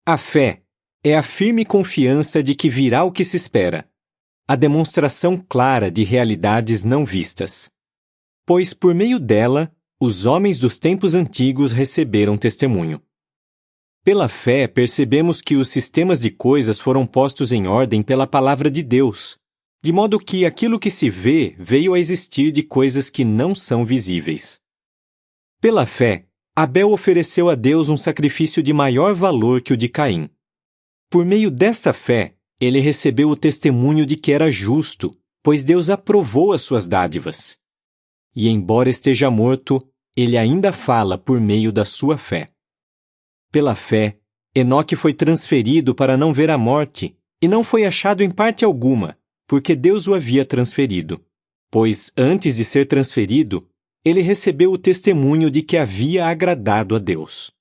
A fé é a firme confiança de que virá o que se espera, a demonstração clara de realidades não vistas. Pois por meio dela, os homens dos tempos antigos receberam testemunho. Pela fé, percebemos que os sistemas de coisas foram postos em ordem pela palavra de Deus, de modo que aquilo que se vê veio a existir de coisas que não são visíveis. Pela fé, Abel ofereceu a Deus um sacrifício de maior valor que o de Caim. Por meio dessa fé, ele recebeu o testemunho de que era justo, pois Deus aprovou as suas dádivas. E embora esteja morto, ele ainda fala por meio da sua fé. Pela fé, Enoque foi transferido para não ver a morte, e não foi achado em parte alguma, porque Deus o havia transferido. Pois, antes de ser transferido, ele recebeu o testemunho de que havia agradado a Deus.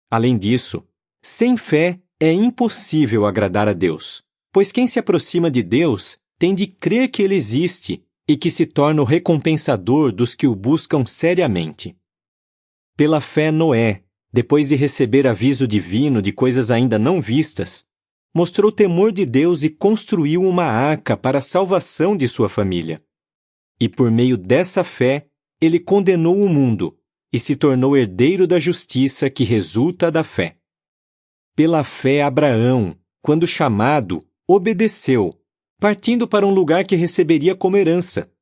Além disso, sem fé é impossível agradar a Deus, pois quem se aproxima de Deus tem de crer que Ele existe e que se torna o recompensador dos que o buscam seriamente. Pela fé, Noé, depois de receber aviso divino de coisas ainda não vistas, mostrou temor de Deus e construiu uma arca para a salvação de sua família. E por meio dessa fé, ele condenou o mundo e se tornou herdeiro da justiça que resulta da fé. Pela fé, Abraão, quando chamado, obedeceu, partindo para um lugar que receberia como herança.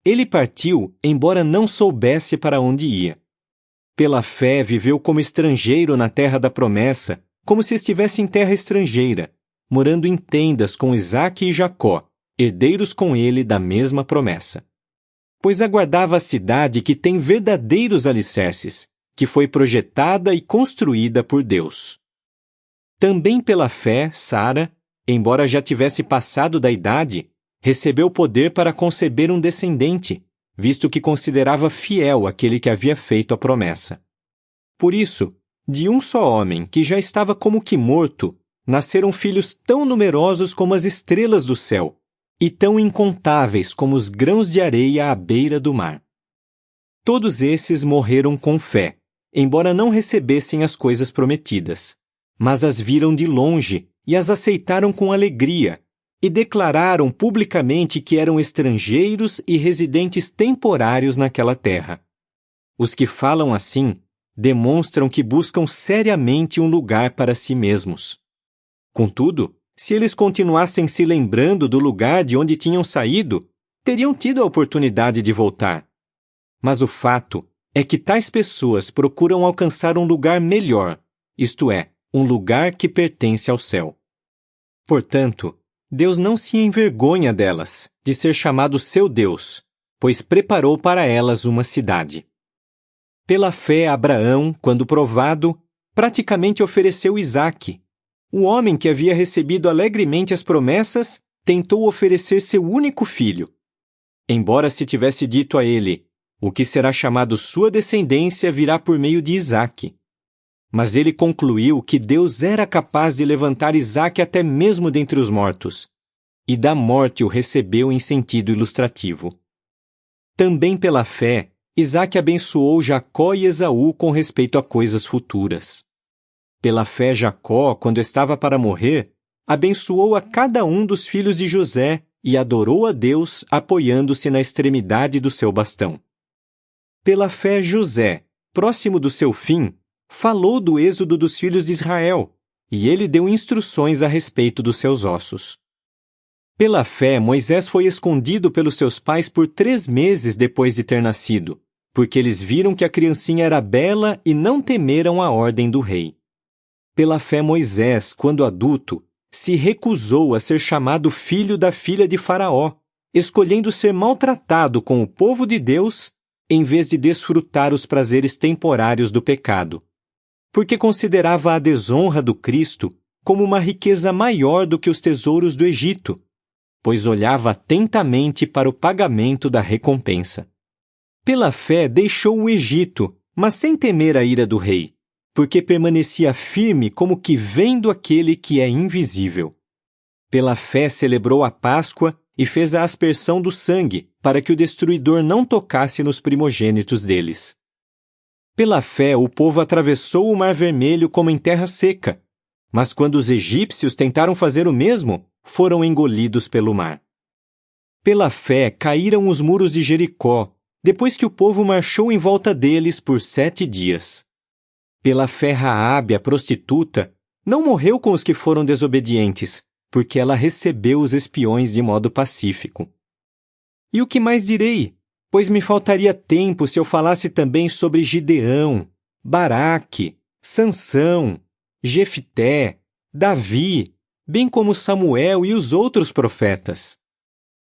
Ele partiu, embora não soubesse para onde ia. Pela fé, viveu como estrangeiro na terra da promessa, como se estivesse em terra estrangeira, morando em tendas com Isaque e Jacó, herdeiros com ele da mesma promessa. Pois aguardava a cidade que tem verdadeiros alicerces, que foi projetada e construída por Deus. Também pela fé, Sara, embora já tivesse passado da idade, recebeu poder para conceber um descendente, visto que considerava fiel aquele que havia feito a promessa. Por isso, de um só homem, que já estava como que morto, nasceram filhos tão numerosos como as estrelas do céu, e tão incontáveis como os grãos de areia à beira do mar. Todos esses morreram com fé, embora não recebessem as coisas prometidas, mas as viram de longe e as aceitaram com alegria, e declararam publicamente que eram estrangeiros e residentes temporários naquela terra. Os que falam assim demonstram que buscam seriamente um lugar para si mesmos. Contudo, se eles continuassem se lembrando do lugar de onde tinham saído, teriam tido a oportunidade de voltar. Mas o fato é que tais pessoas procuram alcançar um lugar melhor, isto é, um lugar que pertence ao céu. Portanto, Deus não se envergonha delas, de ser chamado seu Deus, pois preparou para elas uma cidade. Pela fé, Abraão, quando provado, praticamente ofereceu Isaque. O homem que havia recebido alegremente as promessas tentou oferecer seu único filho. Embora se tivesse dito a ele, o que será chamado sua descendência virá por meio de Isaque. Mas ele concluiu que Deus era capaz de levantar Isaque até mesmo dentre os mortos, e da morte o recebeu em sentido ilustrativo. Também pela fé, Isaque abençoou Jacó e Esaú com respeito a coisas futuras. Pela fé, Jacó, quando estava para morrer, abençoou a cada um dos filhos de José e adorou a Deus apoiando-se na extremidade do seu bastão. Pela fé, José, próximo do seu fim, falou do êxodo dos filhos de Israel, e ele deu instruções a respeito dos seus ossos. Pela fé, Moisés foi escondido pelos seus pais por 3 meses depois de ter nascido, porque eles viram que a criancinha era bela e não temeram a ordem do rei. Pela fé, Moisés, quando adulto, se recusou a ser chamado filho da filha de Faraó, escolhendo ser maltratado com o povo de Deus em vez de desfrutar os prazeres temporários do pecado, porque considerava a desonra do Cristo como uma riqueza maior do que os tesouros do Egito, pois olhava atentamente para o pagamento da recompensa. Pela fé deixou o Egito, mas sem temer a ira do rei, porque permanecia firme como que vendo aquele que é invisível. Pela fé celebrou a Páscoa e fez a aspersão do sangue, para que o destruidor não tocasse nos primogênitos deles. Pela fé, o povo atravessou o Mar Vermelho como em terra seca, Mas quando os egípcios tentaram fazer o mesmo, foram engolidos pelo mar. Pela fé caíram os muros de Jericó, depois que o povo marchou em volta deles por 7 dias. Pela fé Raabe, a prostituta, não morreu com os que foram desobedientes, porque ela recebeu os espiões de modo pacífico. E o que mais direi? Pois me faltaria tempo se eu falasse também sobre Gideão, Baraque, Sansão, Jefté, Davi, bem como Samuel e os outros profetas.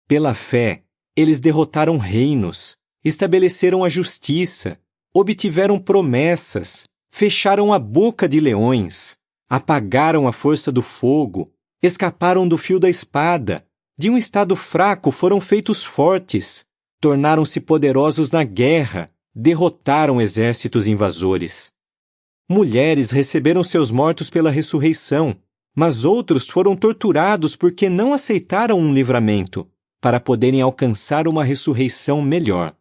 Pela fé, eles derrotaram reinos, estabeleceram a justiça, obtiveram promessas, fecharam a boca de leões, apagaram a força do fogo, escaparam do fio da espada, de um estado fraco foram feitos fortes, tornaram-se poderosos na guerra, derrotaram exércitos invasores. Mulheres receberam seus mortos pela ressurreição, mas outros foram torturados porque não aceitaram um livramento, para poderem alcançar uma ressurreição melhor.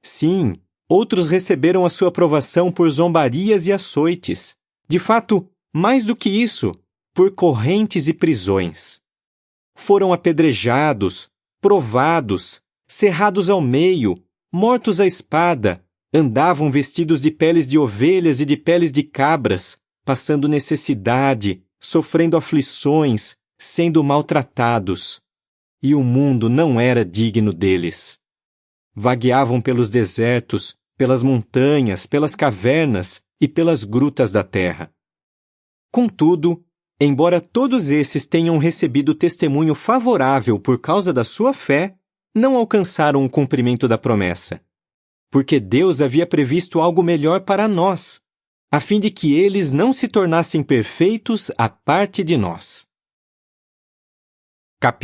Sim, outros receberam a sua provação por zombarias e açoites. De fato, mais do que isso, por correntes e prisões. Foram apedrejados, provados, cerrados ao meio, mortos à espada, andavam vestidos de peles de ovelhas e de peles de cabras, passando necessidade, sofrendo aflições, sendo maltratados. E o mundo não era digno deles. Vagueavam pelos desertos, pelas montanhas, pelas cavernas e pelas grutas da terra. Contudo, embora todos esses tenham recebido testemunho favorável por causa da sua fé, não alcançaram o cumprimento da promessa. Porque Deus havia previsto algo melhor para nós, a fim de que eles não se tornassem perfeitos à parte de nós. Capítulo